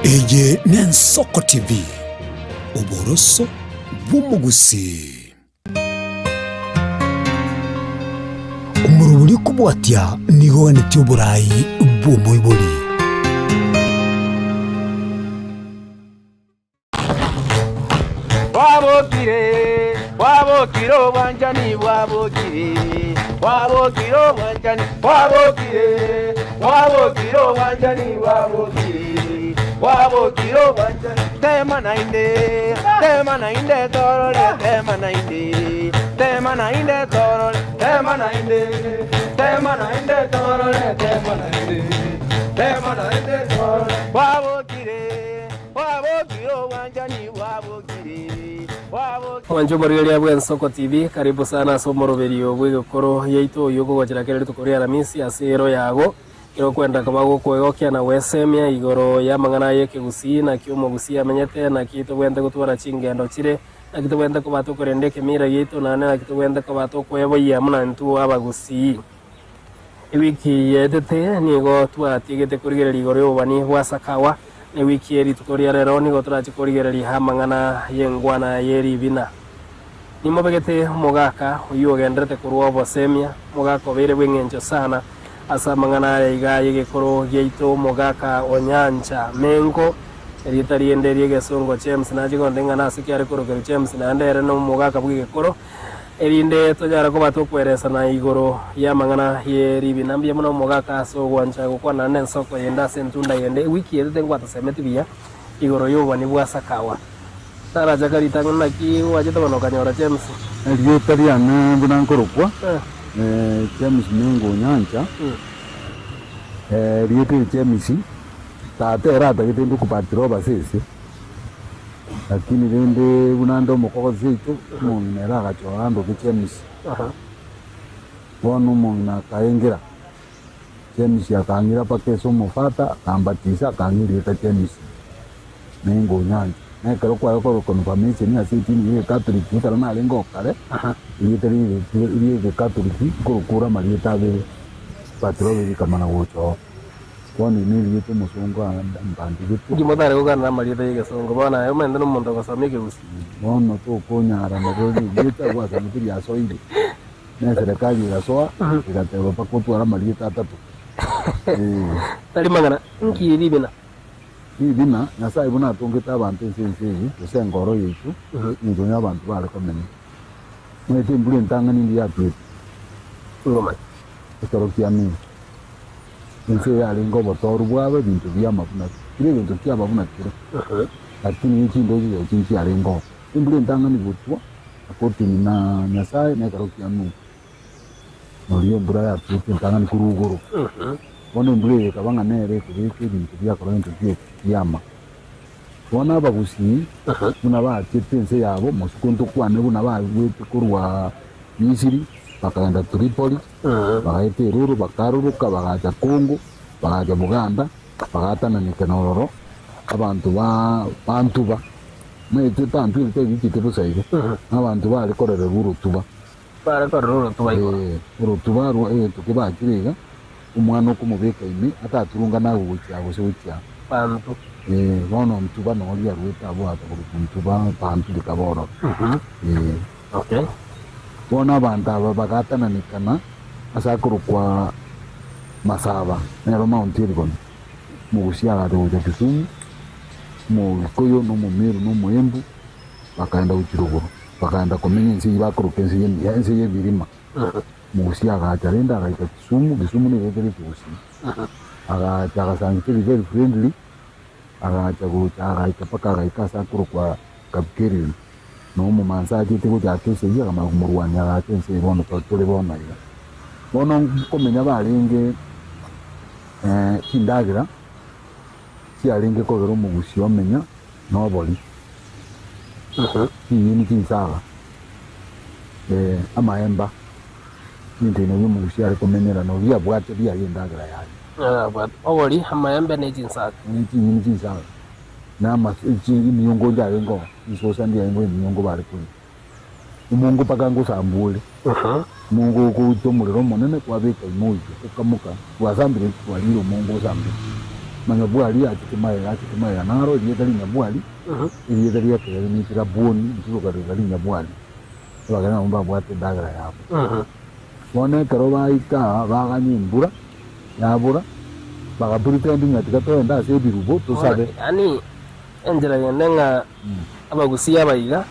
Eye n'Ensoko TV oboroso bw'umugusi umuruburi kubwatya niho waneti uburayi bw'umuyiburi wabokire wanjani wabokire wanjani wabokire wanjani tema nainde torole tema nainde torole wabokire wanjani wabokire Wanjumari ya Ensoko TV, karibu sana somo roberio bw'igikoro yaitu yugo gwachira kere tukuri aramisi asero yago iro kwenda kabago kwegokia na wesemia igoro ya mangana yeke gusi na kiumo gusi amenyete na kito gwenda gutwara chingendo chire na kito gwenda kubato kurendeke mira yaitu na kito gwenda kubato kwebo ya muna ntu abagusi wiki yetete nigo twatigete kurigerera igoro yobani bwasakawa ne wiki eri tukoria rero nigo turachikorigerera hamangana yengwana yeri bina nimo begete mugaka uyu ogendrete kurwa bosemia mugaka obere bw'engencho sana asa mangana iga yegekoro yeito mugaka onyancha mengo eritari enderi gesongo James najigonde ngana asikyare kurugero James na ndere no mugaka bw'igekoro erinde tojara ko batokweresa na igoro ya mangana yeri binambye muno mugaka so gwancha gukwana n'Ensoko yenda sentunda yende wiki yete ngwata semeti biya igoro yobani bwasakawa tara jakari tangana ki wajeta bano kanyora James eritari ana bunankorokwa James mengo nyancha riete James tatera tagitendo kupatiro basese lakini rende bunando mukoko zetu munera gachorando ke James wonu muna kaengera James yakangira pakeso mufata kambatisa kangirita James mengo nyancha nekero kwa confirmation ya city ni Catholic kitana lengo kare yiteri ye Catholic kurukura marieta be patrol kama na wocho kwani ni yetu musongo mbandi yetu ngimotare kugana marieta yegesongo bana yo mende no muntu gasomike gusi bono to konyara magodi yeta kwa samiti ya soidi na serikali ya soa ikatero pakotwara marieta atatu tari magana nkiri bina bina nasa ibuna tongeta abantu nsenseyi usengoro yetu ndonya abantu bale komene mwete mbule ntanga nindi ya pete ngoma ekorokia mi nse ya lingo botoru bwawe bintu bya mabuna kire bintu kya babuna kire lakini iki ndoji ya kinki ya lingo mbule ntanga ni butwa akoti na nyasaye na ekorokia mi noriyo mbura ya pete ntanga ni kuruguru bono mbule kabanga nere kubike bintu bya koronto byama bona abagusi muna batetense yabo musukuntu kwane buna bagwete kurwa Misiri bakaenda Tripoli bakaite ruru bakaruruka bakaja Kongo bakaja Buganda bakatana ni Kenororo abantu bantuba mwete tantu ile bikite busaide abantu bali korera rurutuba rurutuba tukibakiriga umwana okumubeka ime ataturunga nawe wucyago se wucya bantu bono mtuba no ya ruta abo mtuba bantu likaboro okay bona abantu aba bagatana nikana asakuru kwa Masaba nero Mount Elgon mu gushyaga do ja Kisumu mu koyo no mu Meru no mu Embu bakaenda ukirugo bakaenda komenya nsi bakurukensi yensi yebirima mu gushyaga atarenda agaika Kisumu ni yegere kusi aga sangitiri very friendly aga ikapaka agaika sakuru kwa Kapkeri no mu mansa kitego ja kese ya kama kumurwanya ga kense bono tole bona ya bono komenya balenge kindagira kialenge ko gero mu gusyo menya no boli ni kinsaga amaemba ninde no mu gusyo ari komenera no bya bwate bya yendagira yayi but oboli amaembe ne kinsaga ni kinsaga na machi imiyongo jayo ngo isosa ndiye ngo imiyongo bari kuri umungu pakangu sambule mungu ko to mulero monene kwa beka imoyi kukamuka wazambire kwa liro mungu sambule manyabwali atikimaira naro ilietari nyabwali ilietari yakere nitira boni nturuka rugari nyabwali bagana umba bwate dagara yapo bone kero baika baganyimbura yabura bagapretending ati gatoenda ase birubo tusabe yani enjera yenenga abagusia baiga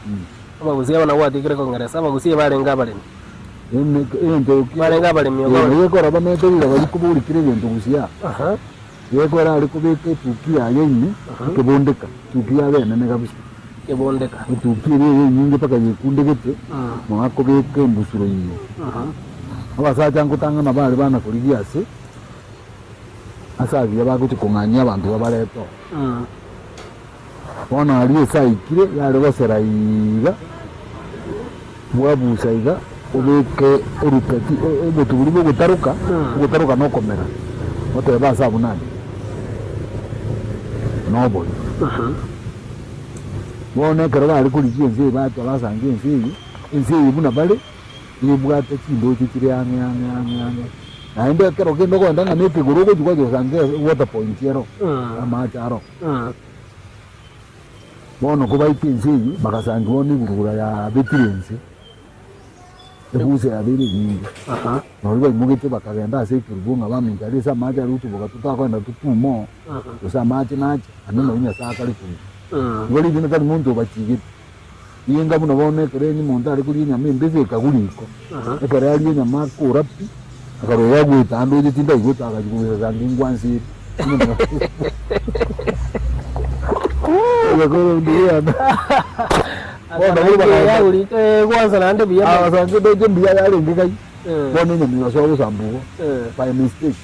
abagusia bana gwatikire kongeresa abagusia barenga baremi barenga baremi yekora bameterira bari kuburikire bintu gusia yekora ari kubike tukia yenye kebondeka tukia bene ne kabisa kebondeka tukia yenye paka yikundegete mwakobike mbusuro yiyo abasacha ngutangana bari bana kurigia se asagia bagutukunganya abantu babareto bona ari saikire yari goserayiga bwabusaiga ubike urukati ubutuburi bwo gutaruka no komera ote basa bunani no boy bona kero bari kuri kinzi bato basangiye inzi buna bale yibwate kindo kikiri anga naende kero kendo ko ndanga nete gurugo jwa sange water point yero amacharo bono kuba ikinzi bakasangi woni gurura ya betirense ebuse abiri nyingi noriba mugete bakagenda ase kirubunga bamingari sa maji arutu bokatuta kwenda tutumo usa maji naje aneno inya sakali tu ngoli bino kali muntu bakigite yinga muno bone kereni muntu ari kuri nyama mbeze kaguriko ekare ari nyama kurapi akaro yagwita ando gitinda igota akajugura zangingwansi yagoro ndiya bona ya uri kwanza nande biya abasanze doje biya yari ngikai bona nyama yaso sambugo by mistake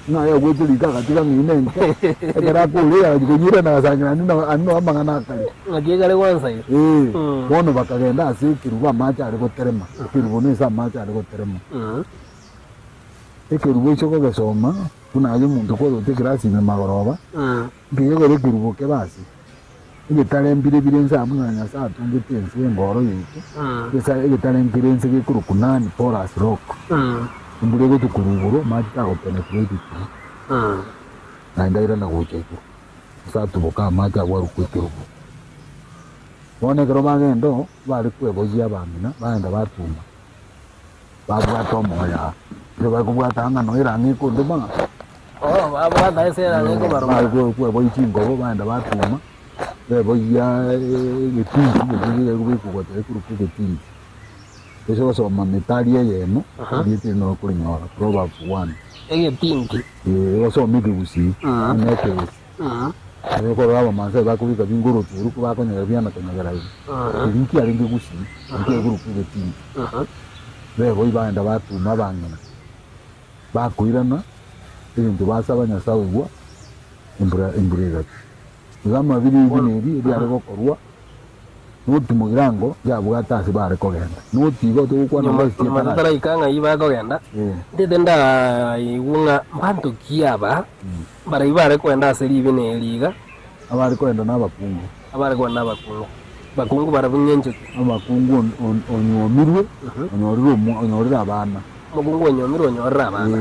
na ya gwetuli katika minenke ekara kule ya jigonyira na sanga anno amangana kali ngagegale kwanza hiyo bona bakagenda asikiruba macha ari goterema kirubo nesa macha ari goterema ekirubo choko gasoma kuna aje muntu ko dote grasi na magoroba ngiye gore kirubo ke basi igitale mbire birenza amwana sa tungitense ngoro yitu esa igitale mbirenze ke kurukunani poras rock mbure go tukuruburo maji ta penetrate na ndaira na gocheko sa tuboka maji agwa rukwetero bone kero magendo bari kwebogia bamina baenda batuma babwato moya bari kubwatanga no irangi kunduma babwata ese irangi ko baroma kweboichingo baenda batuma bebogia gitingi gitingi kubikogote kurukugetingi eso soma metalia yeno yete no kunyora Proverbs 1 egetingi eso migusi neke ko raba manse ba kubika binguru turu ko bakonyera byana kanyagara hivi iki ari ngigusi nke gurupu getingi bebo ibanda batuma bangana bakwirana ibintu basabanya sawegwa imburega ngama biri bineri iri ariko korwa nuti mugirango yabwata asibare kogenda nuti go tukwana matara ikanga iba kogenda ndenda igunga mbantu kiaba bara ibare kwenda aseri bineriga abari kwenda nabakungu bakungu bara bunyenje abakungu onyomirwe onyorira abana mugungu onyomirwe onyorira abana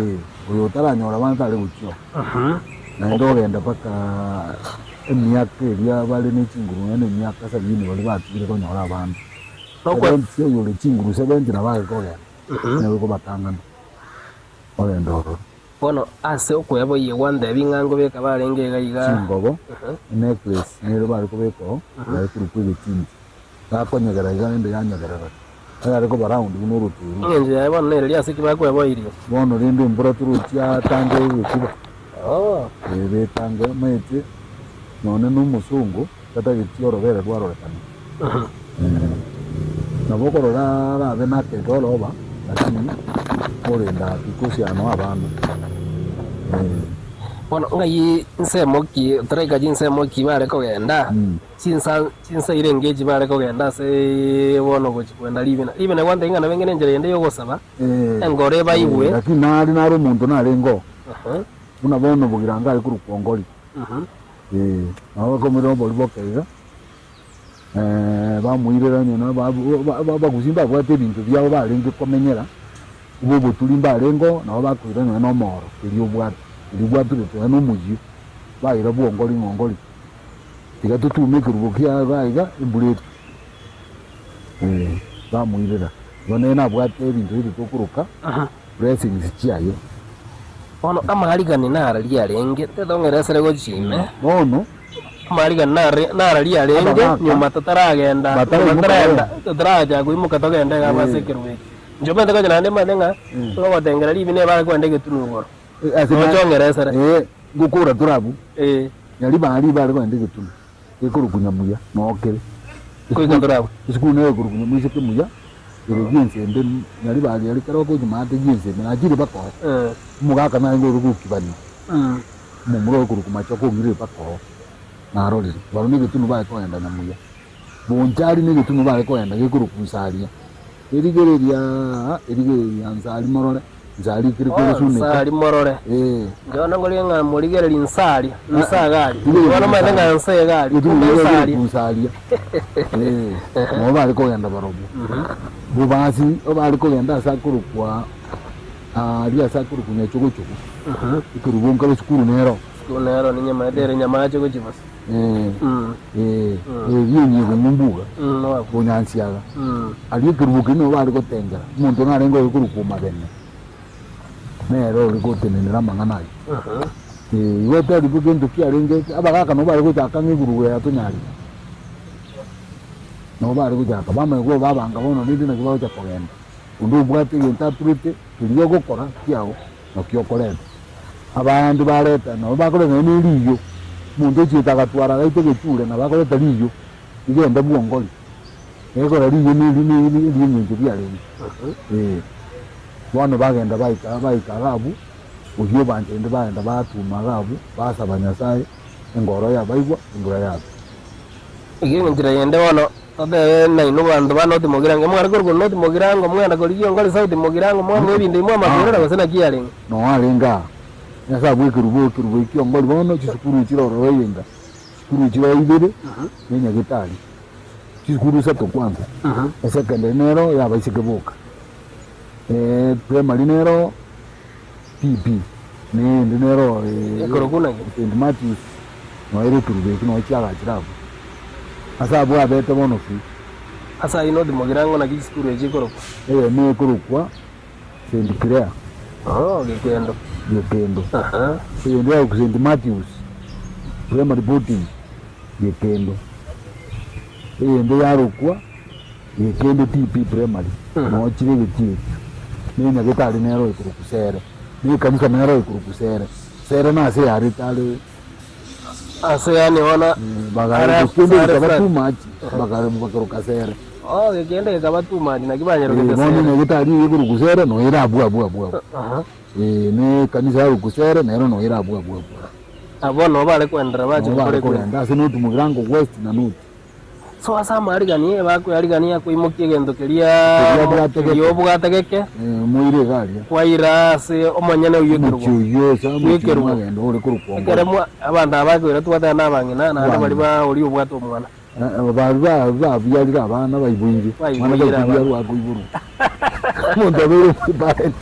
uyo taranyora abana tari gucyo na ndogenda paka emyaka ya bali n'ikinguru ne myaka 70 bali batire ko nyora abantu nokwe sio yole kinguru 70 na bali ko ya ne ko batangana ole ndoro bono ase okwebo ye wande bingango beka barenge gayiga kingogo necklace ne bali ko beko bali kuri kwitinzi bakonyagara igande yanyagara ari ko baround n'uruturu ngenje yabona ne ria siki bakwebo irio bono rinde mbura turutya tange ukiba tange mete none n'umusungu kata gitioro bere rwarorekana nabokorora rabe nake toloba lakini orinda ikusiano abantu bueno ngai nsemoki traika jinsemoki bare kogenda sinsa irengeji bare kogenda se bono gochikwenda libina kwanda ingana bengene njere yende yogosaba engore bayiwe lakini nari naro muntu narengo unabono bugiranga ari kurukongoli abakomera bolibokega bamuirera nyina baguzimba kwate bintu byabo barenga komenyera ubu tulimba rengo nabo bakwira no moro iri ubwatu rito no muji baira ngongoli tiga tutume kirubukia baiga imbulete bamuirira bone na bwate bintu bitu tukuruka blessings chiayo ono amarigani nararia renge tethongeresere gochime no amarigani nararia renge nyuma tataragenda tataraja kuimuka togenda gabase kirubeki njobe ndako nande manenga tugotengera libine ba kwende gitunugoro asibachongeresere gukura turabu nyali bali kwende gitunu ikurukunya muya nokere kuiga turabu isikune kurukunya muya kemuya iregense ende nyali bali ali karo ko jumate gense na jire bako mugaka na ngo rukukibani mumuro kurukuma choko ngire bako na roli baro ni gitunu ba ko enda na muya bonjari ni gitunu ba ko enda gikurukusaria erigereria nsali morore nzali kiri kuri sunne nsali morore ngona ngoli nga murigereri nsali nsagari ngona madenga nsagari nsali mo bali ko yanda barobo bubasi obali ko yanda sakuru kwa ria sakuru kunya choko ikuru bonka skuru nero ni nyama dere nyama choko chibas yinyi kumumbuga bunyansiaga ali kirubuka no bali ko tengera muntu narengo ikuru kuma bene nero uri gotenera mangana iwe tari bugendo kiarenge abagaka no bali kutaka ngiguruwe atunyari no bali kutaka bama go babanga bono nindi na kibaho cha kogenda undu bwate interprete tuliyo gukora kiaho no kyokorera abandu bareta no bakore n'iriyo muntu cyitaga twara gaite gicure na bakore tariyo igenda bwongoli ego rariyo ni nyingi byarenge bano bagenda bayika gabu uhiyo banjende bagenda batuma gabu basaba Nyasaye engoro ya baigwa ingura ya igihe ngira yende wono ode na ino bandu bano timogirange mwari ko no timogirango mwenda ko liyo ngoli sauti mogirango mwe bindi mwe amagurira basena kiarenga no arenga Nyasaye bwikirubo kiyo ngoli bono chisukuru chiroro wenga sikuru chiro ibere nenya gitali chisukuru sato kwanza second enero ya baisikebuka primary nero PP ne dinero ekorokuna St. Matthews no ere turube no chiaga chirabu asa bwa bete bono fi asa ino dimogirango na kisikuru ejikoroko ne korokwa St. Clair gekendo ndio St. Matthews primary boarding gekendo ndio yarokwa gekendo TP primary no chire geti nenya getali nero ikurukusere ni kanisa nero ikurukusere sere na se ari tale ase yani wana bagara kende kaba too much bagara bakarukasere gekende kaba too much na kibanyero getesere nenya getali ikurukusere no ira abu ne kanisa ikurukusere nero no ira abu abono bale kwendera baje kore kwenda se no tumugirango west na north so asa marigani bako yarigani kuimukie gendo kelia yo bwategeke muire garia kwaira se omanyane uyekerugo uyekerugo gendo uri kurukongo keremo abanda abakwira twata nabangina na bali ba uri obwato omwana ba byalira abana bayibuire mwana bayibuire rwaguyiburu muntu bero baet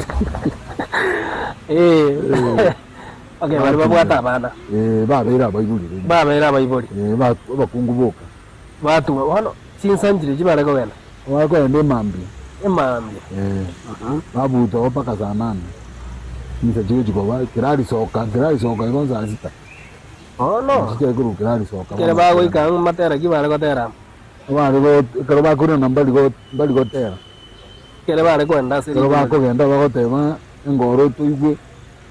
okay bali babwata abana babera bayibuire bakunguboka watu wano sinsanjire jibare ko wena wako ende mambi babuta opaka sanana nisa jigo ba kirari soka igonza asita no sije guru kirari soka kere ba go ikang matera jibare ko tera wari go kero ba kuru nambali go tera kere bare ko enda siri kero ba ko genda ba ko tema ngoro tuigwe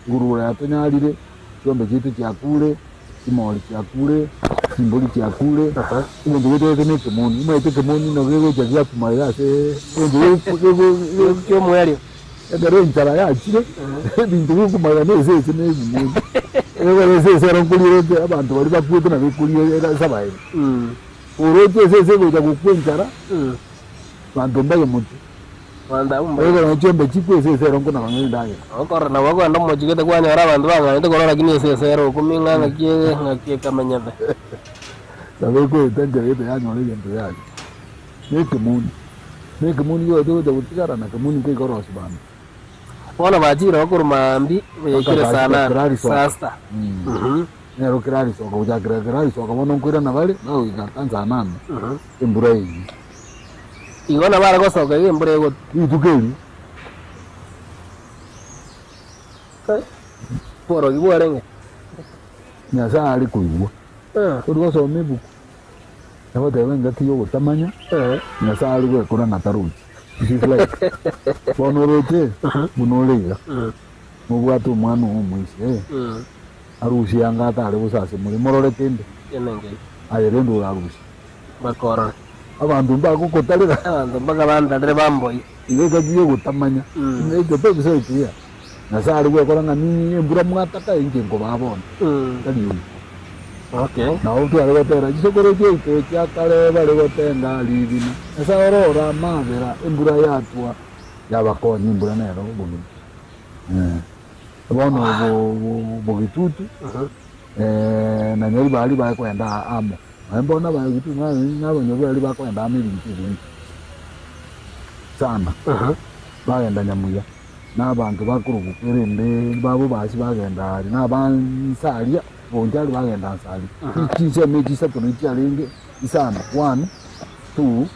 gurura atonyarire cyombe kitu cyakure imoli cyakure simboli cyakure umuntu wete ne kemoni mwe te kemoni no gego jagia kumaya se umuntu cyo mwari edare ntara ya chire bintu kumaya ne se ne umuntu ego se ronkuli rote abantu bari baputo na bikuri era sabaye urote se go jagukwentara bantu mbaye mutu wanda ego no chombe chikwe se ronkona bangi ndage okora na wako ndo mojigete kwanya ara bantu banga ndo korora kini se ro kuminga ngakie kamanyebe sabe ko tanje yete yanyo le yento yaje ne kemuni yo do utigara na kemuni ke gorosi bana wala bajira wakurumambi yekire sana sasta nero kirari soka ujakira kirari soka bono kwira na bali nawe ikanza nana embura iyi igona bara gosoka embura ego itukeli poro gibwarenge nyasa ali kuigwa uri gosoma ibuku nabo tewe ngati yo gutamanya nyasa ali gwekora na taruti like bono rote munoliga mubwatu umwana umwise arushi yanga atari busase muri morore tende yenenge ayerendo urarushi bakora abantu mbagukotarira abantu bagabandadire bamboyi iwe gagiye gutamanya icyo pe bisokiya nasari gwekora ngani embura mwataka ingengo babona kali okay nawo twari gotera gisogoro cyo cyakare bari gotenga libina nasarora mavera embura yatwa yabakonyi embura nero bugi bono bogitutu na nyeri bali bakwenda amo mbona bagitu n'abanyo bali bakwenda amibintu sana bagenda nyamuya n'abantu bakuru bukerende babo basi bagenda ari n'abansalia bonjali bagenda nsali ikise meji sato n'icyaringe isana 1 2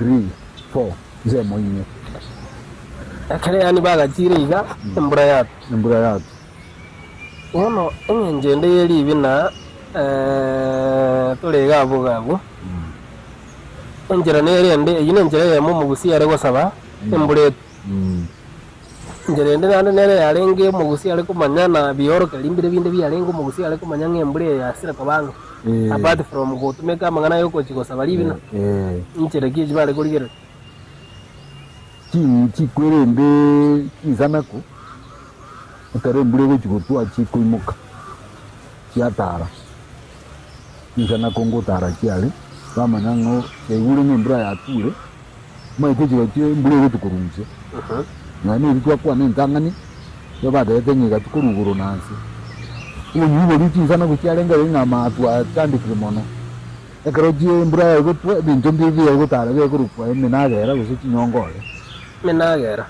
3 4 ze moyinye akare yani bagakiriga embura yato ono engende yeri bina tulega abugabo enjera nerende yine enjera ya mu busi yare gosaba embure njerende nande nere yarenge mu busi yare kumanya na biyoro kalimbire binde byarengo mu busi yare kumanya ngembure yasira kabanga apart from go to make amangana yoko chigosaba libina injera kije bare kuligera ki kwerende kizanako utare mbure go chigotwa chikuimuka kiatara nizana kongo tara kiale bamanya ngo segure mbura yature maite chigotye mbure go tukurunze nani bitwa kwa nentangani yobada yetenga tukuruguru nansi unyubo litizana ku kialenga ngama atwa tandikire mono ekroje mbura yago twa bintu mbibi yago tara yago rukwa emenagera gusi nyongole menagera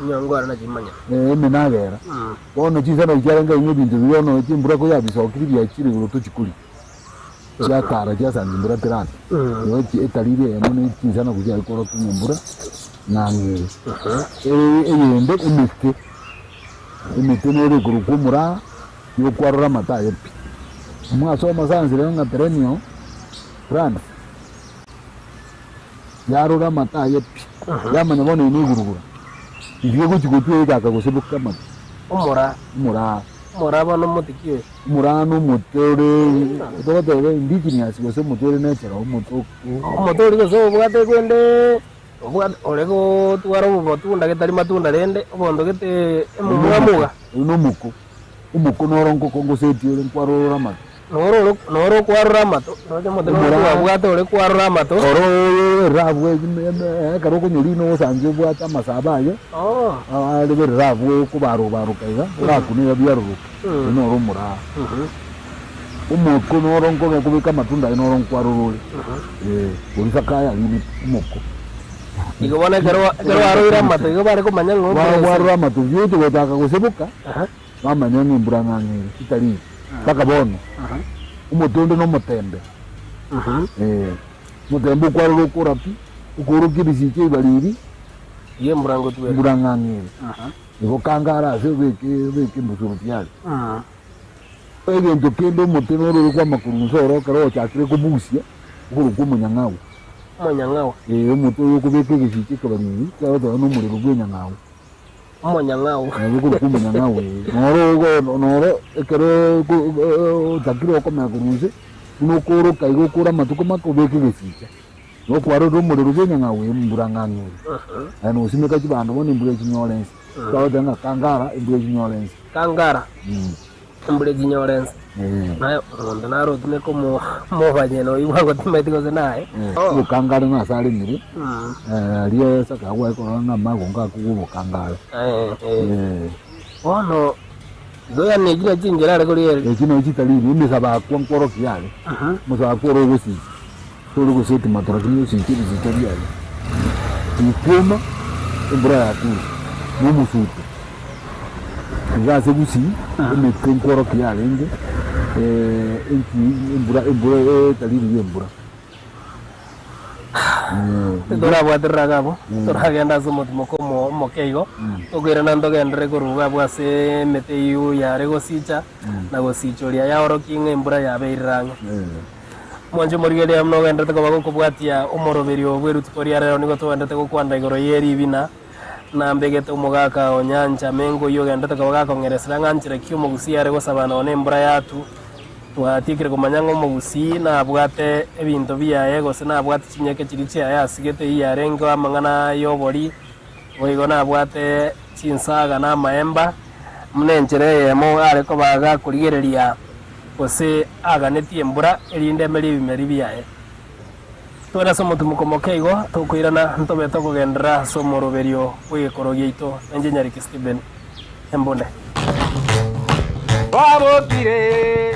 nyongora na jimanya menagera ono chizana kialenga inyo bintu byono chimbura ko yabisokiri byakiri guruto chikuri cyakara cyasanzimbura terana yo etalire yamone chizana ku cyakoro kunyembura nange eyende imite nere gurukumura yo kwarura mata yepi mwaso masanzire nga terenyo France yarura mata yepi yamanya bone ni gurugura igiye gukigotwe yaka gusebuka mata umura bano mutikiwe umurano mutere dodo indikini asigose mutere necera umutori so bwate kwende oleko twara ubotunda getari matunda rende obondo gete muga umuko noronko kongo setio kwarura mata noro kwarura mato noje modelo bwate ole kwarura mato oro rabwe karoko nyolino sanje bwata masabayo ale rabwe ko baro kaiga rakune yabiaro noro mura umuko noronko kubika matunda noronko kwarurule urisa kaya lini umuko igobona kero arura mato igobare ko manyango warura mato yote gotaka gusebuka bamanya ngimbura ngangere kitari bakabono umutondo no mutembe mutembe kwaruro kurapi ukuru kibisike baliri ye murango tuwe murangangere ibo kangara se beke mbusuru byali egento kendo mutemero kwa makuru nsoro karo cyakire kubusia ukuru kumunyangawo umuto yuko beke kibisike kabaliri kawo no muriro gwenyangawo umunyangawo ukuru kumunyangawo noro ekero takiro koma kuruze nokoro kaigo kura matuko makobeke gesika no kwaro rumuri rugenya ngawe mburangangere ano usimeka kibando bone mbure kinyolense kawo danga kangara mbure kinyolense mbure kinyolense nayo ndo naro tume komo banyeno iwango timetiko zenaye ukangara nasali miri riyo saka wa ko na magonga kubo kangara ono zoya nejina chinjera ari kuri ekino chitaliri imisaba kwa nkoro kiyale musaba koro gusi tolo guseti matrakinyo sintiri zitoriale ikoma embra yatu mumusutu ngaze gusi imitwe nkoro kiyale nge embura taliri embura turabwatirira gabo turagenda ase omotimo komo omokeigo tugwirana ntogendre koruga bwase emete iu yare gosicha na gosichoria yaoroki ng'a embura yabeiranga mwancho morigeria mno gendete koba gokobwatia omoroberio bwerutuko ria rero nigo twendete gokwanda igoro yeribina na mbegete omogaka onyancha mengo yo gendete koba gakong'eresera ng'anchire ki omogusi yare gosabana one embura yatu twatikire komanya ng'a omogusi nabwate ebinto biaye gose nabwate chinyeke chiri chiaye asigete iyarenge amang'ana yobori boigo nabwate chinsaga na amaemba muna enchera eyemo are koba gakorigereria gose aganetie embura erinde emeri ebimeri biaye twere ase omotimo komokeigo tokoirana ntobe tokogendera ase omoroberio bw'egekoro giaito enche Nyariki Stephen embonde wabokire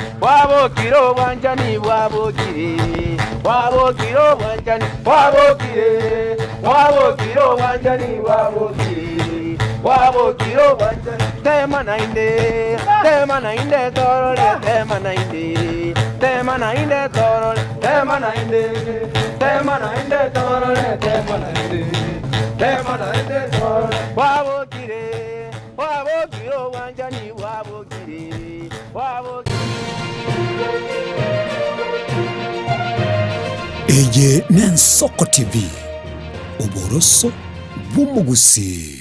obwanjani bwabokire wabokire obwanjani bwabokire wabokire obwanjani bwabokire wabokire obwanjani temanainde torore temanainde torore temanainde torore temanainde torore wabokire obwanjani bwabokire Eye n'Ensoko TV oboroso bw'omugusi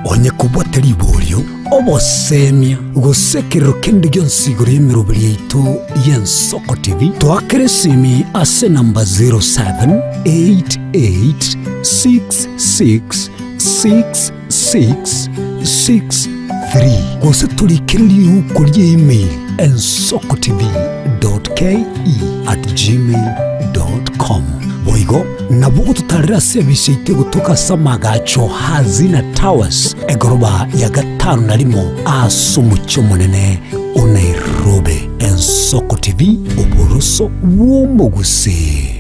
onye kubwatari iborio obosemia gusekero kende gyonsigoro y'emirobo yaitu y'Ensoko TV twakeresimi ase namba 0788666663 gose tulikiriri ukurye email ensokotv.ke@gmail.com boigo nabugo tutarira sebishaite gutuka samagacho hazina towers egoroba ya gatanu na limo asumucho munene o Nairobi. Ensoko TV oboroso bw'omugusi.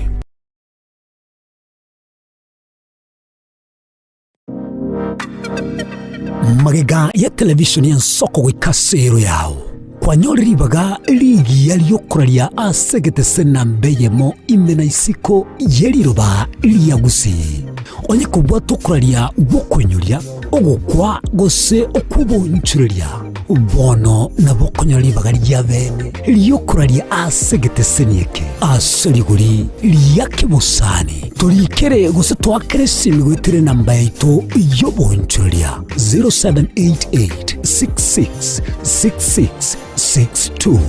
Magega ya televishoni y'Ensoko gwikasero yao kwanyoriribaga ligi yaliyokuraria asegete sena mbeyemo imena isiko yeriroba liyagusi onye kubwa tukuraria bukwenyuria ogukwa gose okubunchuria bono nabo konyoribaga lyabene liyokuraria asegete senieke asoriguri liyake busani turikere gose twakere simigwitire namba yaito yobunchuria 0788666662.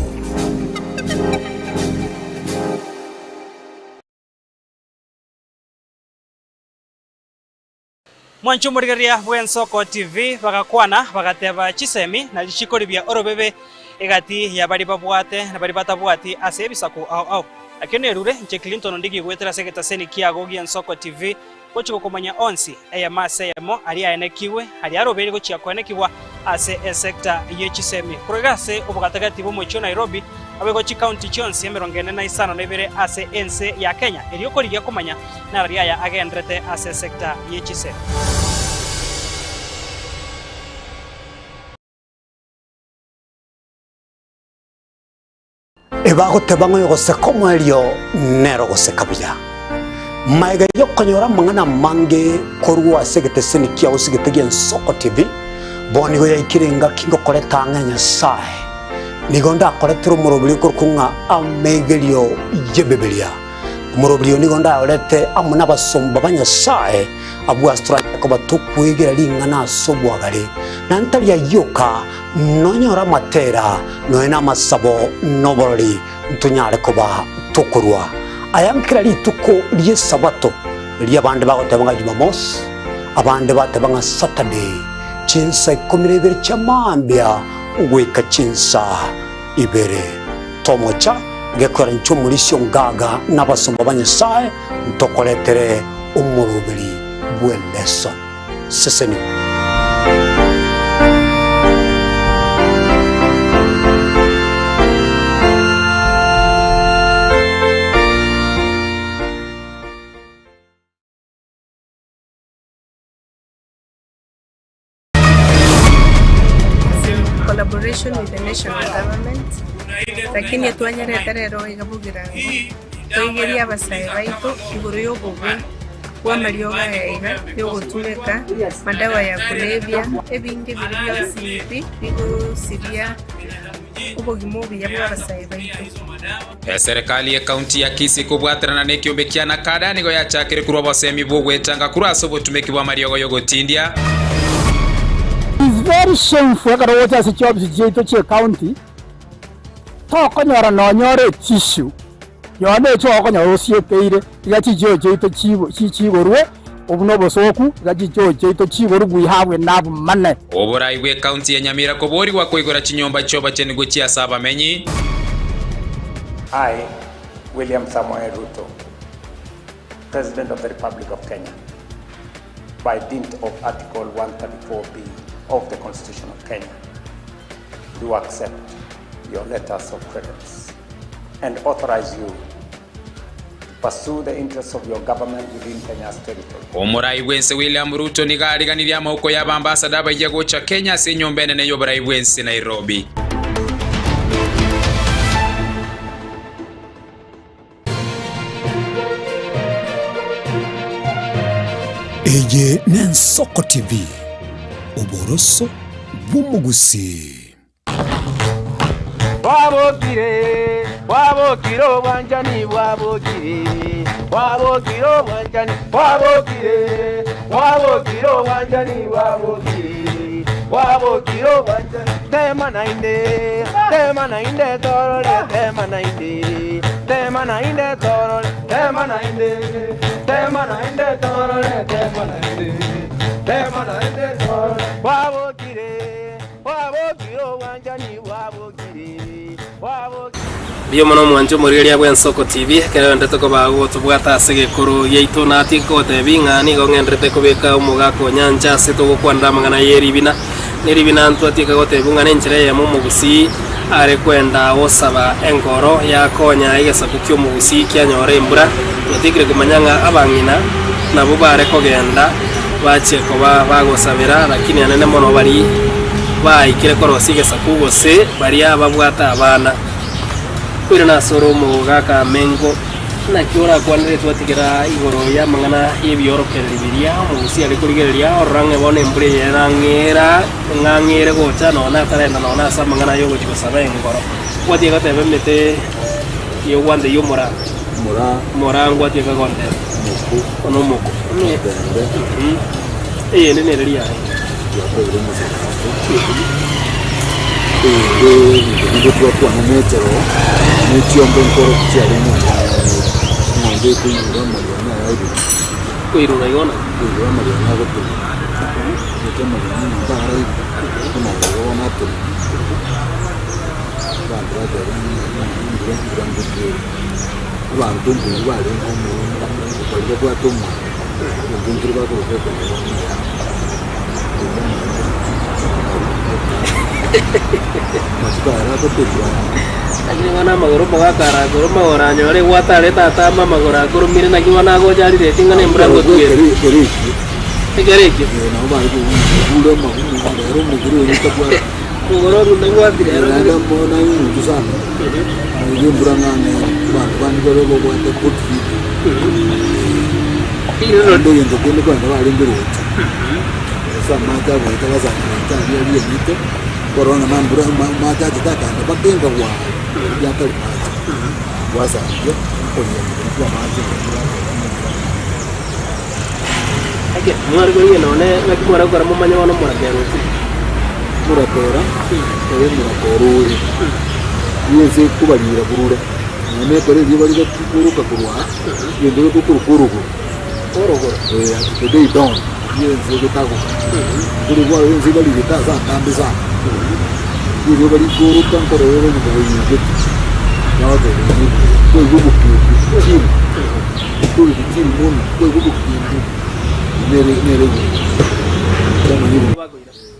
Mwancho murigeria bw'Ensoko TV bagakwana bagateba chisemi na lichikori bya orobebe egati ya bari babwate na bari batabwati ase ebisaku au akene rure nche Clinton ndigi gwetera segeta seni kiago gi Ensoko TV gochiko komanya onsi eya masemo ali aenekiwe ali arobere gochia koenekiwa ase sector yechisemi kurogase obugatagati bo mocho Nairobi abego chi county chonsi emerongene na isano nebere ase ense ya Kenya eliokorigia komanya na riaya agendrete ase sector yechisemi. Ebagoteba ngo yogoseka omwelio nero goseka buya maiga yokonyora mang'ana mange korwa segete seni kia osigete gi Ensoko TV boni go yaikirenga kingo koreta ng'anya sae nigo ndakoretera omorobiri korkunga amegerio yebeberia omorobiri nigo ndaorete amuna abasomba banyasae abwastura ko batukwegera ling'ana asobwagare nantari yayoka nonyora matera noena masabo noborori ntunyare kuba tukurwa ayankira lituko lye sabato lya bande bagotebanga Jumamosi abande batebanga Saturday chinsa 12 chamambia ugweka chinsa ibere tomocha gekora nchumulisyo ngaga n'abasomba banyasaye ntokoletere umurubiri bw'eleso seseni. Collaboration with the national government lakini twanyerete rero igabugira ngo toigeria abasae baitu iguru y'obugwe kwa marioga yaiga yogutureka madawa ya kulevya ebingi biri byose ibi bigusiria ubugima obuya bw'abasae baitu. Serikali ya kaunti ya Kisii kubwatirana n'ekiumbe kia nakada nigo yachakire kurwa basemi bugwetanga kurasa obutumiki bwa mariogo yogotindia. It's very shameful ekara wocha se jobs jeito che county tokonyora nonyore tissue yone cho okonyora osiepeire igachi jeito chiborwe obuno bosoku igachi jeito chiboru gwihabwe nabu mane oborai bwe county ya Nyamira kobori gwa kwigora chinyomba choba chenigwo chia saba menyi. I, William Samoei Ruto, President of the Republic of Kenya, by dint of Article 134B of the Constitution of Kenya, do accept your letters of credits and authorize you to pursue the interests of your government within Kenya's territory. Omurai bwense William Ruto nigariganiria amaboko y'abambasada bagiye gocha Kenya se nyombene ne yoborai bwense Nairobi. Eye Nensoko TV Oboroso bw'umugusi. Wabokire obwanjani bwabokire wabokire obwanjani bwabokire wabokire obwanjani bwabokire wabokire obwanjani tema nainde torole tema nainde torole tema nainde torole tema nainde torole wabokire obwanjani bwabokire Bio mono mwanjo muriria bwa Nsoko TV kero ndete ko bago tubwata asege koro yeito nati ko tebinga ni go ngendrete ko beka umugako nyanja se to kwanda mangana yeri bina neri bina antu atika go tebunga nenjire ya mumugusi are kwenda osaba engoro ya konya igesa kukyo mugusi kyanyore mbura natikire kumanyanga abangina nabo bare ko genda bache ko bagosabira lakini anene mono bari baikire korosi igesa kugose bari ababwata abana kwira na soro mu gaka mengo na kiora kwanire twatigera igoro ya mangana yebiorokereri biria mugusi ari kurigereria orange bone mbure yerangera ngangere gocha nona tarenda nona sa mangana yogo chikosaba engoro kwatiga tebemete yo wande yo mora ngwatiga gonde ono moko nene reria Ndio kwa metero ni chiombe nkoro kichari mu ngombe kunyura mariana yaidi kuiruna yona mariana goto ni mariana ndara kuma wona to bandra de abantu mbu bale ngomo kwa kwa to mu ndiri ba ko ko Lakini wana magoro mogakara goro magora nyore watare tata mama magora goro mire na kiwana go jari de tingane mbrango tuere egereke na ba ko ulo magoro magoro ni kapwa goro rundu watire era mbona yindu sana ni mbranga ne ban goro go wate putfi iro ndo yendo ko ko na bali ngiro sama ta ba ta za ta ya ni korona mambura mata taka na batenga wa ya kali wasa ya oya kwa maji ake mwari go yeno ne na kimara gora mumanya wana mura kero murakora ewe murakora yese kubalira burura ne kore bibali kuruka kurwa yendo kurukuruko orogo ati dei don yese gutago kuri bwa yese bali bitaza tambiza iyo bari kuruka nkorero mu buyige yawe ko gubuki kiri mun ko gubuki nere kama hivi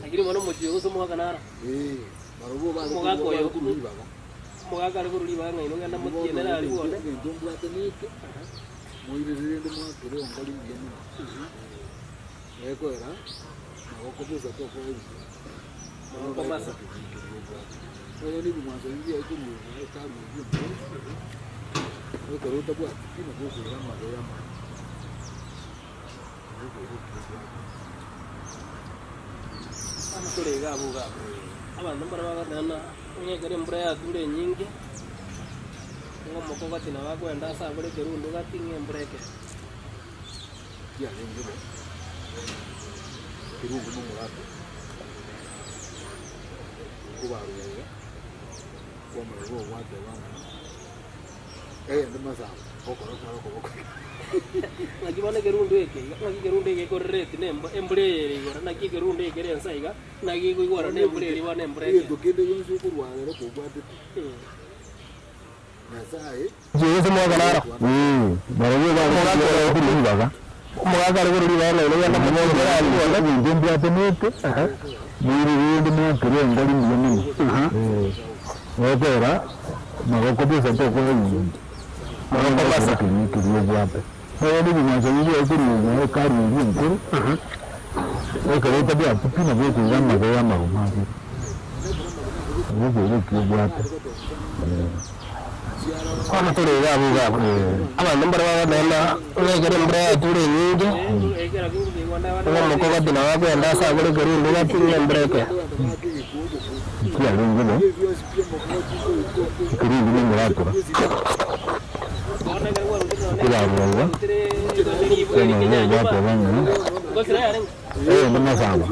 lakini mwana mmoja uso mwaka nara marubo ba mwaka yo mwaka ari kuruli banga ino ngana mukienera ari wone ndumbu atenike muirire ndo mwakere ongali yemu yeko era nakokuza to ko hivi komasa Oyo ni mwanzo ingia iko ni kama hiyo. Oyo karota kwa kina kwa kama ya mama. Ama kurega abuga. Abantu barabagatana ngekere mbura ya dure nyingi. Ngo moko gatina bakwenda asa bure kerundo gatinge mbureke. Ya ngiro. Kirugo no murato. Kubaruya. Kwa maro wate wana. Ndo mazao. Koko. Ngibone kerundo eke, kerundo eke korreti nembo embure igora naki kerundo eke rensa iga naki igora nembure ri wana embure eke. Dokende yonse kurwara ro kubate. Nasai. Jesu mwagalaro. Barawe ba kulibaga. Mwagalaro kulibaga lo yana mwagalaro ala bindu atemete. Muri mwaka ngari nyoni. Wabera magokobesa to kwa yindi. Magokobasa kiliyo bwape. Oyo ni mwanzo yeye kuri kari nkuru. Okaleta bya pina bwo kuzama ya mahumazi. Ubu bwape. Kono turega abuga. Abantu barabagatana ngekere mbura ya dure nyingi. Ngo moko gatina bakwenda asa bure kerundo gatinge mbureke. Kia ngino. Kiri ngino ngiratura. Kira ngino. Ngino ngiratura bana. Mbona sana.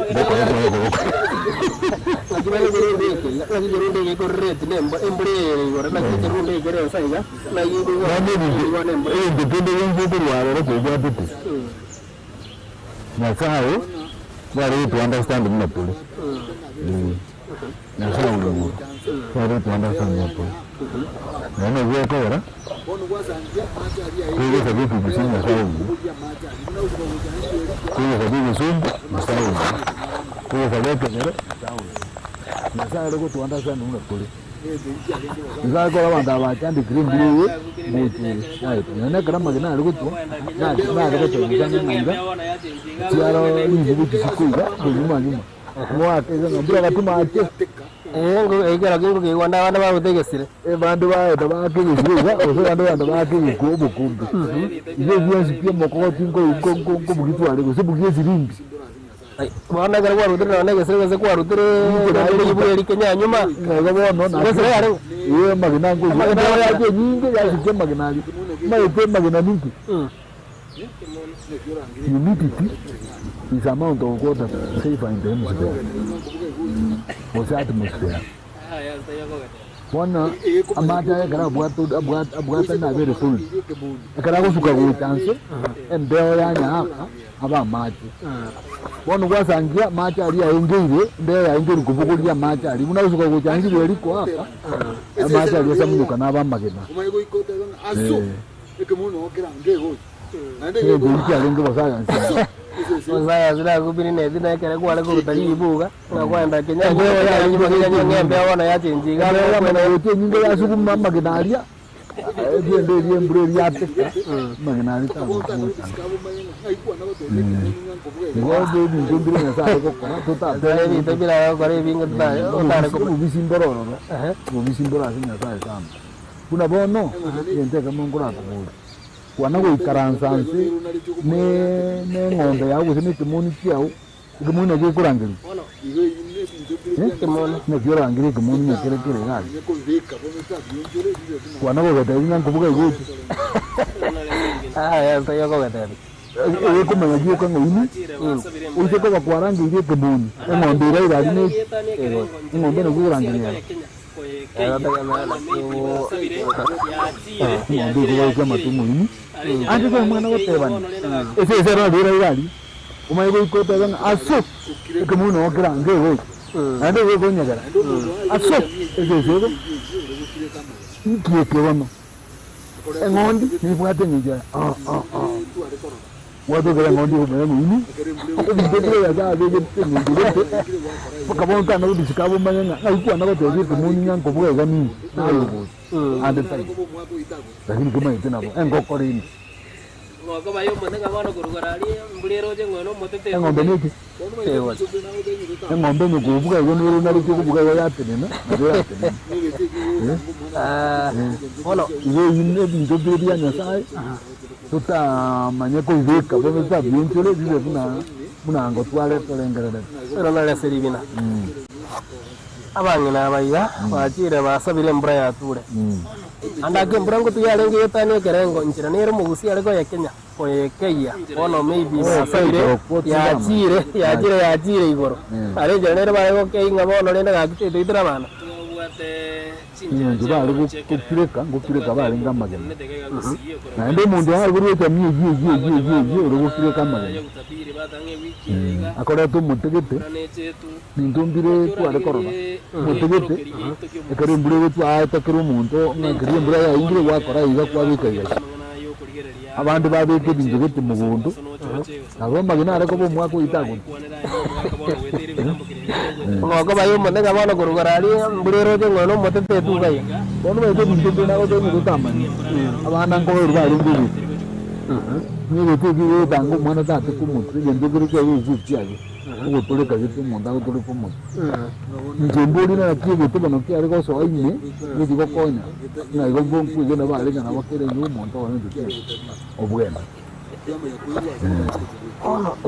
Lagi kerundo korreti nembo embure igora naki kerundo igere saiga. Nagi igora embure. Depende yonse kurwara ro kubate. Nasai. Wari to understand me pole. Nasai ndo. Wari to understand me pole. Nani wewe kwa? Kwa sababu kusema sawa. Kwa sababu kusema sawa. Kwa sababu kero sawa. Nasai ndo to understand me pole. Nza kwa banda bachandi green blue muti. Nene kama magana rukutu. Na rukutu nganga. Tiaro ni buku sikuga nyuma. Mwake ngo bura gatuma ate. Ngo egera ngo ngwanda bana babutegesire. Bandu bayo bakigisire. Oso bandu bakigikubu kubu. Iyo byose pye moko tingo ngo bugitu ari go sebugiye zirimbi. Bana garwa rudira negesire ze kwa rudire yiburi Kenya nyuma. Ngo bono na. Ngesire ari. Iyo magina ngo ya nyingi ya sike magina. Mai magina mingi. Humidity is amount of water safe in the atmosphere. What's atmosphere? One amata kara buata na very full. Kara kusuka kutanse and there yana aba maji. One was angia maji ali aingire there aingire kuvukulia maji ali unasuka kutanse ali kwa hapa. Maji ali samuka na aba magena. Ekemuno okera ngego. Ndio ndio alingo basaya. Basaya zira kubiri nezi na kere kwa lego rutari ibuga. Ngakwenda Kenya ya nyuma ngembe abona yachinji. Gale kwena yote nyingo ya suku mama ginaria. Ndio mbrori yate. Maginari ta. Ndio ndio na sasa kwa tuta. Ndio ndio bila kwa binga tuta. Otare ko bisimboro no. Bisimboro asinya sasa sana. Kuna bono yente kama ngora ko. Wana guikaransansi ne ng'ombe yawe ni kimuni kiao kimuni ngiye kurangiri kimuni ne kurangiri kimuni ne kire gari wana gogeta inga kubuga iguti ya tayo gogeta e kumenya giye ko ng'ini uje ko bakwarangiri kimuni ng'ombe ira ira ni ng'ombe ne kurangiri era tagana ndio kama tumu ande kwa mwana wote bana ese zero dira irali umai go ikota bana aso kumuno okira ngego ande go gonya gara aso ese zero ikiye wano ngondi ni fuate nija wado gara ngondi ho mera muni ndebere ya ga bege tini ndebere pakabonka na udishikabo manyanga aikwa na gote ziko muni nyango bwe gani ande tai lakini kama itena engoko rini ngoko bayo mone ngabano kurugarari mbulero je ngono motete ngombe niki ng'ombe mukuvuga iyo nuru nari kuvuga yo yatenena Bueno, iyo yine bintu bya Nyasaye tutamanye ko iveka bo bizabinchole bize munango twale tolengerere pero nale seribina. Abangi n'abayiga bakire basabire embura yature. Andake embura ngo tuyarenge yetane kerengo nchira nero mugusi ariko ya Kenya koyekeya ono maybe basabire yagire igoro ari je nero bayo ke ngabo no lenda gakite doidra bana ndio bari gupireka bari ngamagana na ndo mundu ari buri tamye uri gupireka magana akora tu mutegete nindombire tware korona mutegete ekari mbure tu ayata kero muntu ngari mbura ya ingire wakora iga kwa bikaye abantu babeke binjegete mu bundu abo magana ariko bo mwako itago ngo bayo monde ngabona kurugarari mbure roje ngono motete tugaye bono bete binjegete nago to ngutamani abana ngo bari ngubi niyo tugiye bango mwana tate kumutse ngendegere ko yuzutyaye ubu tole kagite munda ko tole kumutse njembori na kiyo to bano kyari ko so ayine ni digo konya na igo bonku igena bale kana bakere yu muntu wa ndu obwema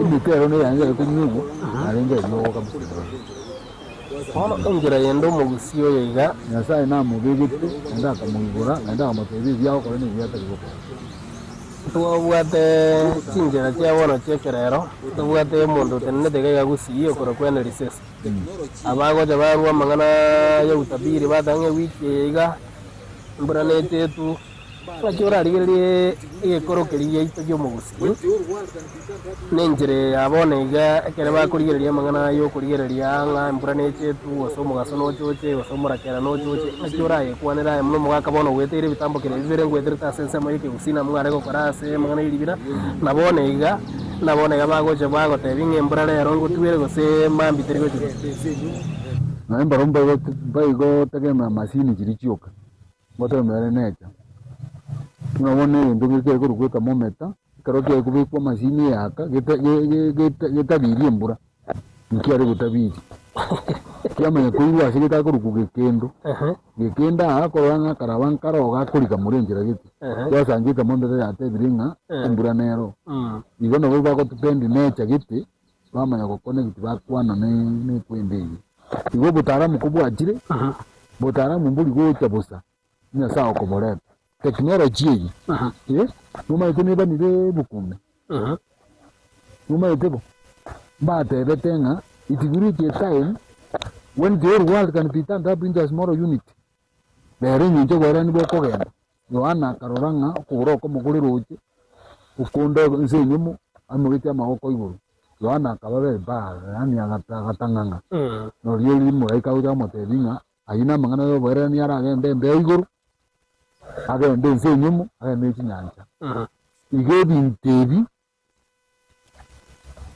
ndi kero ne yanga ko nyugo arenga yo kabisa ingira yendo mugusiyo yiga Nyasaye na mubigite ndaka mungura ndaka matezi byao ko ne byata ko tuwabwate chinjira cyabona cyekerero tuwabwate mundu tenne dege yagusiye koro kwene risesi abagoje barwa mangana yo utabiri badange wiki yiga mbura netetu bacyora rigere ikoro keriye ito mugusi nenjire abonega kere bakurigereria mangana yo kurigereria nga mbura netetu wasomo gasono choche wasomora kera no choche bacyora yekwanera muno mugakabona wetere bitambo kere bibere ngwetere ta sense mayike gusina mware ko karase mangana iribira nabonega bagoje bagote binge mbura rero ngo tuwere gose mambi terigo na mbaromba baigo tegema masini kirichioka moto mere necha tunabone ndugike ko rukweka mometa karo ke kubikwa masini yaka getabiri mbura nkiare gutabiri kyamanya kuiwa sigita ko rukugekendo gekenda akoranga karaban karoga kurika murenjera giti yasangita mondere ate biringa mbura nero igono bwa ko tupendi necha giti bamanya ko connect bakwana ne kwende igo butaramu kubwajire butaramu mbuli go chabusa nya sawa ko boreta technology numa ite neba nire bukume numa ite bo bate betenga itiguri ke time when the world can be turned up into a small unit bere nyinjo gore ni boko genda yohana karoranga kuro ko muguri roje ukunda nsenyumu amugite amaboko iguru yohana kababe ba yani agatanganga no rieli muraika uja motebinga ayina mangana yo bere ni ara gende mbe iguru agende nsenyumu agende chinyanja igedi ntebi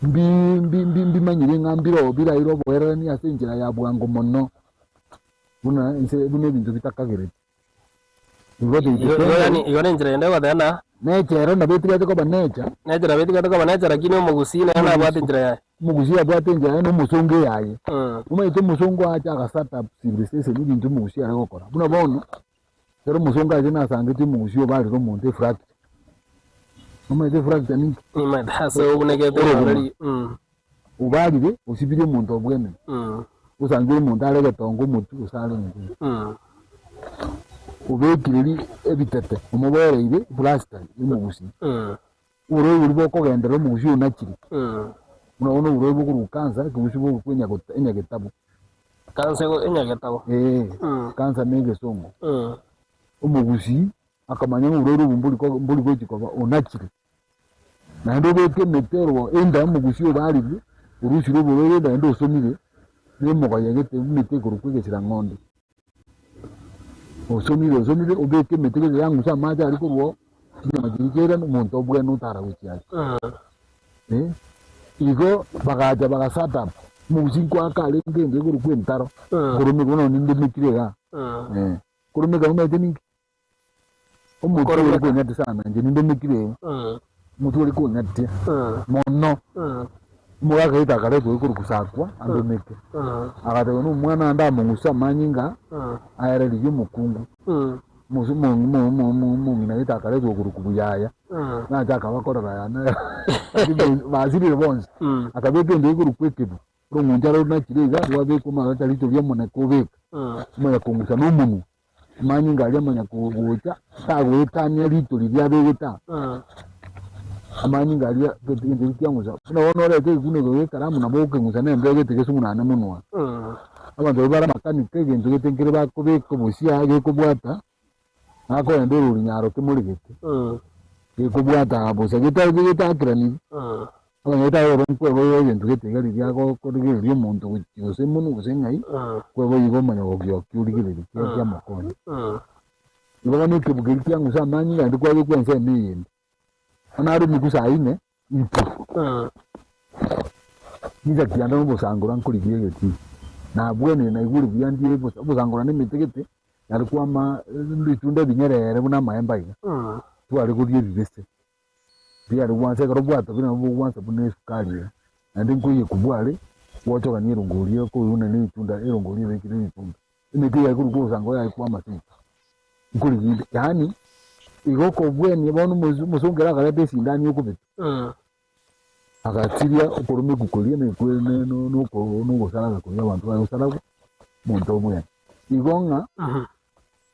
mbi manyire ngambiro bila iro bwera ni asenjira ya bwango mono buna bune bintu bitakagere igone njira ende wadana necha na betri atako banecha lakini umugusina na bwate njira yaye mugusia bwate njira no musonge yaye umaite musongo acha gasata civilisation ni bintu mugusia aragokora buna bono pero musonga ajena sangiti mugusio bari ro monte frat umaite frat ni imadaso unegete already ubalire usibire muntu obwene usangire muntu arege tongo mutu usale ngi ubekiriri ebitete umubereire plastic imugusi uro uri kogendera mugusi unakiri unaona uro bwo kansa kugusi bwo kwenya enya getabu kansa go enya getabu kansa nege songo umugusi akamanya uro mbuli ko chikoba unakiri na ndo beke metero enda mugusi obalire urushi ruboro ndo usomire nemo kayegete miteko rukwegeshira ngondo osomire ubeke metero yangu sa maja ariko ruo nyamagirikera n'umuntu obwe n'utara wicyaki igo bagaja bagasata mugusi kwa kale ngenge kurukwentaro kurume kuno ninde mikirega kurume gahunda yini umuntu uri kunyati sana nje ninde mikirega mutu uri kunyati mono Mwaka itakare kuri kusakwa andoneke. Akate no mwana anda mungusa manyinga. Ayare ligi mukungu. Mu ina itakare kuri kubuyaya. Na jaka bakora yana. Baziri bonse. Akabeke ndi kuri kwekebu. Rungunjaro na kiriga wabe kuma atari to bya mona kubeka. Mwana kungusa no munu. Manyinga ya manya kubucha. Tawe tanya lito libya beta. Amani ngalia ketinje kyanguza no onore ke kuno karamu na boke nguza ne mbege teke munana munwa abantu bara makani kege nzo ketenkere ba ko be ko busia ge ko bwata ako ende ruri nyaro ke muri gete ke ko bwata abo se geta kirani abantu eta yo ko bo yo nzo ketega ri ko ko ri ri muntu se munu se ngai ko bo yigo manya go kyo kyuri ri kya makoni ibo ni ke bugiri kyanguza amani ngandi kwa be kwense ni Anaru migusa ine ipu. Niza kianda no bosangura nkurigiye geti. Na bwene na iguru byandire bosangura ne mitegete. Yarikuwa ma nditunda binyerere buna maemba ina. Twari kuriye bibese. Byari wanse karobwata bina bwanse bune sukali. Andi nkuye kubwale wocho kanirunguriye ko yuna ni tunda irunguriye bekire itunda. Imeke ya kuru bosangura yarikuwa mati. Nkurigiye yani igoko bweni bono musongera karate sindani yokubita akatiria ukurume kukolia ne kwene no gosala ko yabantu bayosala muntu omwe igonga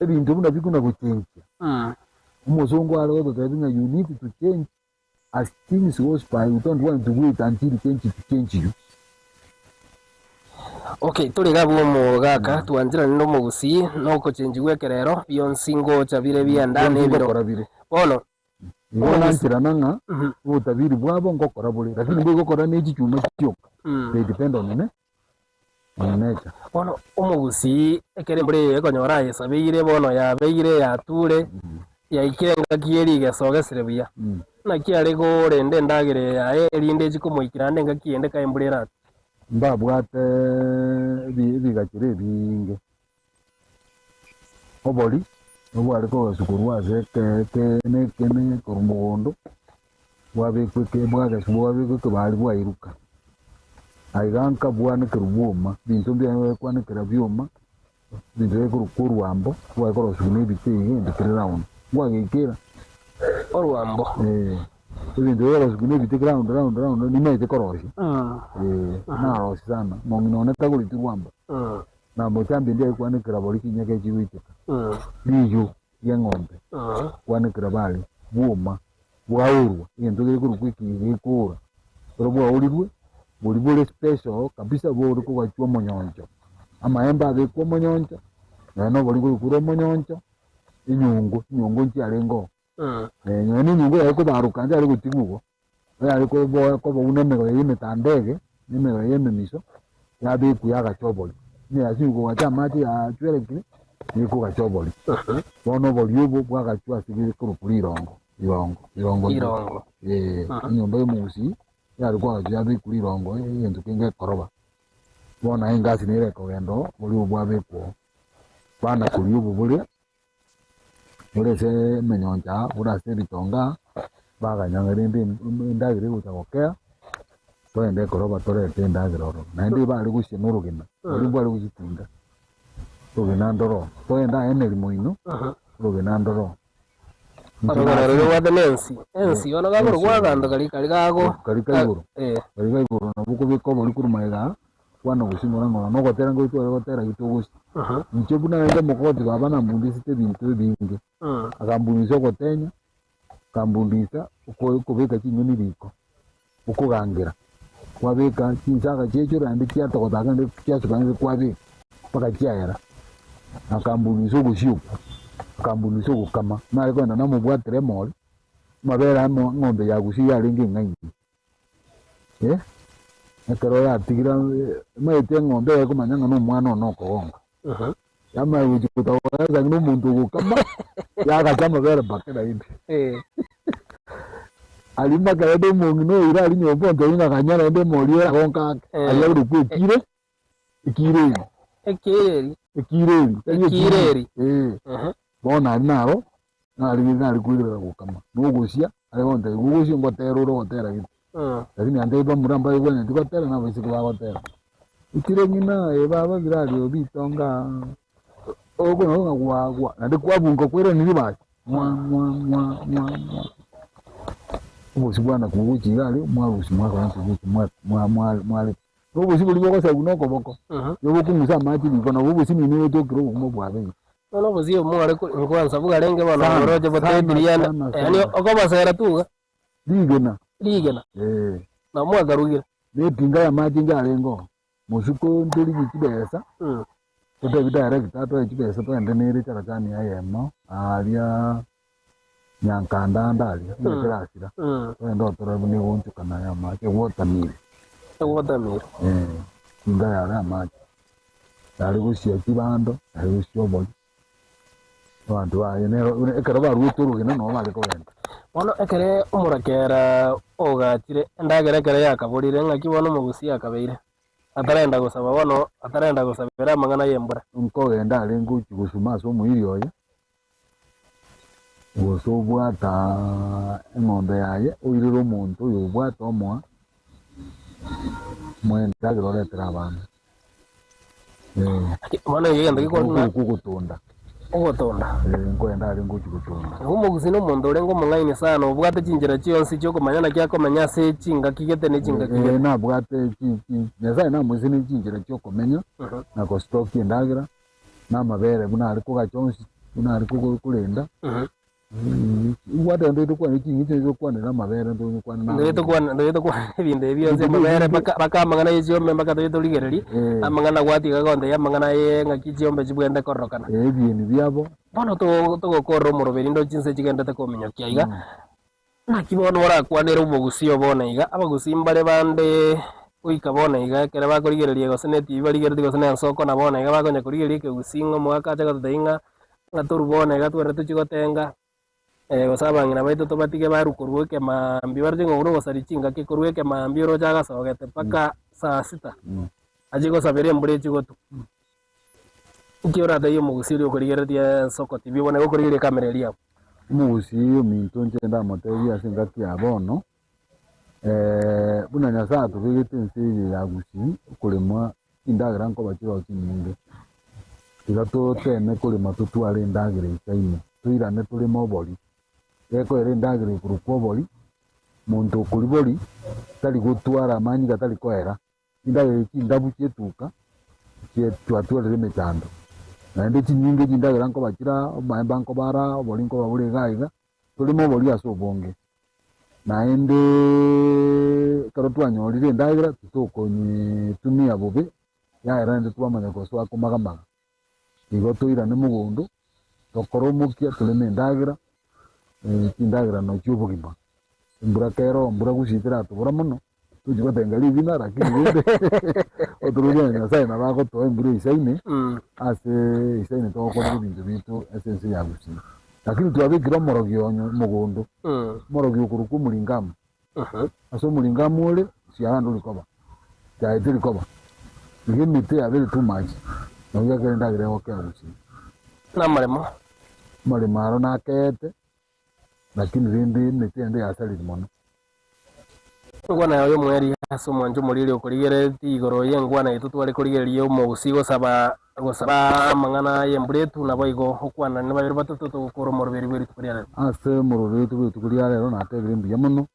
ebintu buna bikuna kuchenja umuzungu alo that you need to change as things goes by. You don't want to wait until change to change you. Okay, tuliga bwo gaka tuanjira no mugusi no ko change gwekerero byonsingo chabire byandane biro bono ngona ntira nanga utabiri bwabo ngokora buli lakini bwo gukora neji cyuma cyoka they depend on ne nature bono umugusi ekere mbure ekonyora yesabire bono yabeire yature yaikerenga kieri gasoga serebuya na kiare go rende ndagire ya erinde chikumuikirande ngakiende kaimburera mbabwate bigakire binge oboli obwari ko sukuru waze ke ne korumugondo wabe kweke bwaga suwabe ko bari bwairuka aiganka bwana kirubuma bintu bya kwana kirabyuma bintu ko kurwambo bwa ko sukuni biteye ndikira round bwagekera orwambo ibintu bya sukuni biteye round ni meze koroshi na roshi sana monginone taguri rwamba na mochambi ndiye kwana kirabori kinyake chiwite biyo yengombe kwana kirabali buma bwaurwa yento kiri kurukwiki yikura pero bwaurirwe buri special kabisa bwo ko wachwa monyonjo amaemba be ko monyonjo no buri kuri monyonjo inyungu ntiarengo nyoni nyungu yako baruka ndari kutimugo yari ko bo unemero yime tandege nimero yime miso yabe kuyaga choboli ni asingo wachamati ya chwerekire niko gachoboli bono boliyubo bwagachwa sigiri kuri irongo nyumba y'umusi yari kwa jabe kuri irongo yendo kinge koroba bona ingasi nire ko yendo buli bwabe ko bana kuliyubo buli se menyonja se bitonga baganyangere ndagire utagokea twende koroba tore ndagire oro na ndi bali gushinurugina bali gusitinga rugina ndoro twenda ene limoino rugina ndoro Arogaro wa denensi ensi ona gaboro gwaganda kali gago kali gago na buko biko boli kurumaega wana gusimura ngona no gotera ngo itu gotera gitugusi nchebu na ende mukoti babana mbundisi te bintu bingi akambunizo gotenya kambundisa uko kubeka kinyoni biko uko gangira kwabeka kinsaga checho randi kya to gotaga ndi kya subanze kwabe paka kyayara akambunizo gushuka kambunizo gukama na iko na mubwatere mol mabera ngombe ya gushi ya ringi ngai ekero ya tigira maite ngombe ko manyanga no mwana no konga yama yuji kutawaza no muntu gukama ya gachama bera bakera ibi alima kare mungu no ira ali nyombo ndo inga kanyara ndo moliera konka ali rupu ikireri bona naro nari kuira gukama no gusia ari onde gusia ngotero ro gotera gitu lakini ande iba muramba igwene ndikotera na bisi kwa gotera ikire ngina baba birario bitonga ogo no gwagwa ande kwa bungo kwere nilibaje mwa ubusi bwana kubuki gali mwarusi mwakwanza kubuki mwa ubusi buli boko sa kunoko boko yobo kumusa mati bikono ubusi mini wetokiro kumo bwabe no buzio mware kwanza bugarenge bana roje botebiriana yani okobasera tuga ligena na mwagarugire nepinga ya mati ngarengo mushuko ndiri kibesa toto direct tato kibesa to endenere charakani ayemo aria nyankanda ndali ndirasira ndo torabuni wontu kana ya mati wotamire pinga ya mati ari gushia kibando ari gushio boli bantu ayenero ekero baruturu gino no bale ko benda bono ekere umurakera ogatire ndagerekere yakaburire ngakibona mugusi akabeire atarenda gusaba bono atarenda gusabira amangana yembura unko genda ari nguki gusumaso muiriyo ye gusobwata eng'ombe yaye oiriro omuntu yobwata omwa mwenda giroretera abantu bono yegenda gikona kugutunda ngwenda ari nguki gutunda umugusi no muntu urengo mung'aini sana ubwate chinjira chiyonsi cyo kumanyana kyakomenya se chinga kigete ne chinga kigete na bwate nyazaye na muzini chinjira cyo kumenya na ko stock indagira na mabere buna ari kuga chonsi buna ari kukulenda wada ndo kwa niki ngizo kwa na mabere ndo kwa na ndo kwa binde byonse mabere baka mangana yejo memba ndo ligereri amangana gwati gagonde yamangana ye ngakijombe jibwende korokana byeni byabo bono to gokorro moroberi ndo chinse chigendete komenya kyaiga nakibono ora kwanera umugusi obona iga abagusi mbare bande uika bona iga kera bakorigereria goseneti barigereti gosene nsoko na bona iga bakonya kurigeria ke gusingo mwaka chaga tutainga ngaturu bona iga twere tuchigotenga gosabangina baitu tobatige barukorwe ke mambi barje ngoro gosarichinga ke korwe ke mambi ro jaga sogete paka saa 6 ajigo sabere mbure chigotu ukiora dayo mugusiri okorigeretia soko TV bona okorigeria kamera ria mugusi yo minto nchenda motevi asinga kia bono buna nyasa tubigite nsi ya gusi kulimwa indagira nko bakiro kinyinge igato tene kulima tutwale indagira ikaine tuirane tulima oboli yeko ere indagira kurukwo oboli muntu kuliboli tali gutwara manyi gatali koera indagira kindabu chetuka twatwale rimechando na ndi kinyinge indagira nko bakira maemba nko bara oboli nko babule gaiga tulima oboli asobonge na ende karotwa nyolire indagira tutokonye tumia bobe ya erande twamanya koswa kumagamaga igo tuirane mugondo tokoromukia tulime indagira indagira no cyubugima mbura kero mbura gushitira tubura muno tujibatenga livina lakini wende oturunya sai na bako to mbura isaine ase isaine to ko bintu bitu essence ya gusi lakini twabikira morogyo mugondo morogyo kuruku mulingamu aso mulingamu ole siarando likoba ya likoba ngimite abere too much no yakenda gire oke gusi na maremo aro na kete lakini rindi nitende asali mono ngwana yo mweri aso mwanjo mulire okorigere igoro yengwana itu twari kurigeria umugusi gosaba mangana yembretu na baigo okwana ne babiri batatu tukoro moroberi beri tukuriana ase moroberi tukuriana rero na tegire mbiya muno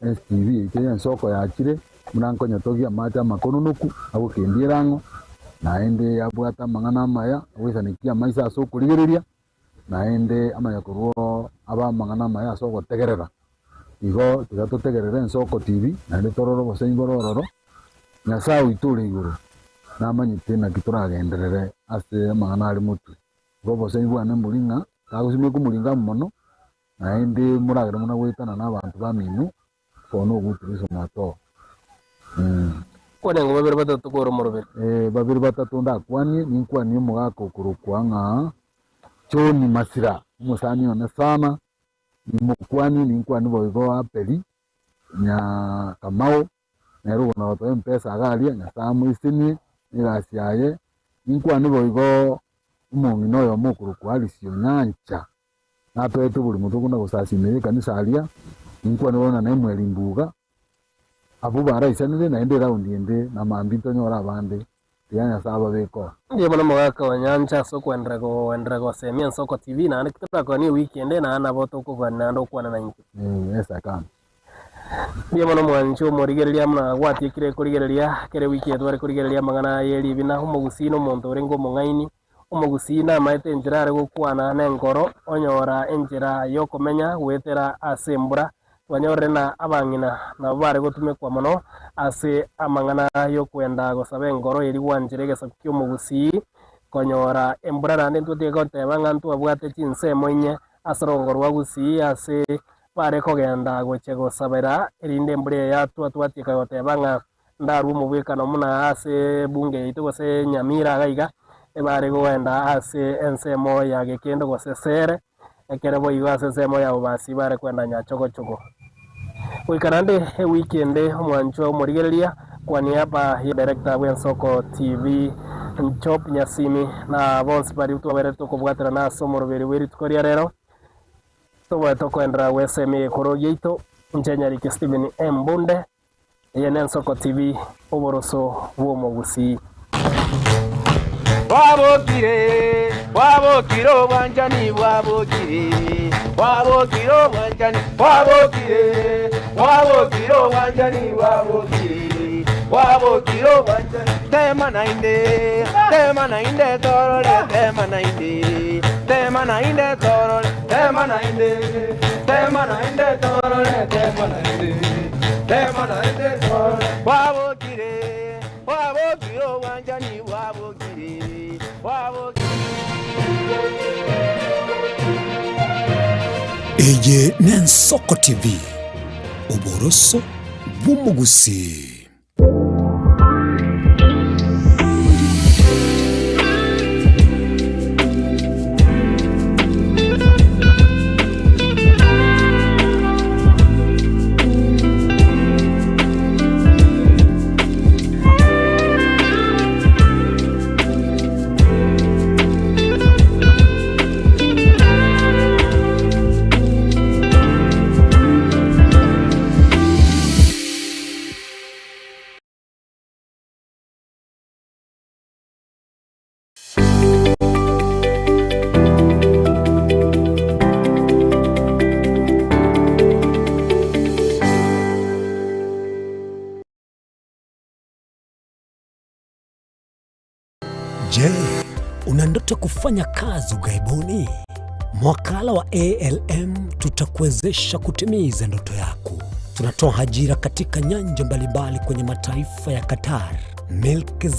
STV ike nsoko yakire munanko nyatogia mata makono nuku abo kendirango naende abwata mangana maya wisanikia maisa aso kurigereria naende amaya kurwo aba mangana maya aso gotegerera igo tigatotegerera nsoko TV naende tororo bosengororo nyasa uiture iguru namanyite na kituragenderere ase mangana ali mutu go bosengwana mulinga kagusime kumulinga muno naende muragera muna gwitana n'abantu baminu kono guturizo mato kone ngo babiri batatu koro moroberi babiri batatu ndakwani ninkwani mugako kurukwanga choni masira musani ona sana nimukwani ninkwani boigo apeli nya kamao nero na wato mpesa agalia nya samu isini nigasiaye ninkwani boigo umungi noyo mukuru kwali sio nyancha napetu buli mutu kuna gusasime kanisa alia ninkwani bona na mweli mbuga abo baraisanire naende raundi ende na mambito nyora bande tianya saba beko ndiye mwana mwaka wa nyanja so kwendera go semia Nsoko TV na kitaka kwa ni weekend na ana boto ko na ndo kwa na inki esa kan ndiye mwana mwancho morigereria mna gwati kire kurigereria kire wiki etware kurigereria magana yeli bina umugusino muntu urengo mungaini umugusina maite njirare gukwana na ngoro onyora enjira yo kumenya gwetera asembura wanyorre na abangina na bare gutume kwa mono ase amangana yo kwenda gosabe ngoro iri wanjirege sakyo mugusi konyora embura nde ntute gote bangantu abwate chinsemo inye asarongoro wagusi ase bare kogenda goche gosabera irinde embure ya twatika gote banga ndaru mubwekano muna ase bunge ito gose Nyamira gaiga ebare goenda ase ensemo ya gekendo gosesere ekere boigo ase ensemo ya basi bare kwenda nyachogochogo wikarande weekend mwancho morigereria kwa niaba ya director wa Nsoko TV Nchop Nyasimi na bonsi bari utwabere tukubwatira na somoro beri weri tukoria rero to kwendera weseme koro yeito Njenyari Steven Mbunde yene Nsoko TV oboroso wo mugusi wabokire wanjani wabokire wanjani wabokire wanjani tema nainde torole tema nainde torole tema nainde torole tema nainde torole wabokire wanjani wabokire Eye ne Nsoko TV oboroso bumugusi. Je, una ndoto kufanya kazi ughaibuni? Mwakala wa ALM tutakuwezesha kutimiza ndoto yako. Tunatoa ajira katika nyanja mbalimbali kwenye mataifa ya Qatar, milki za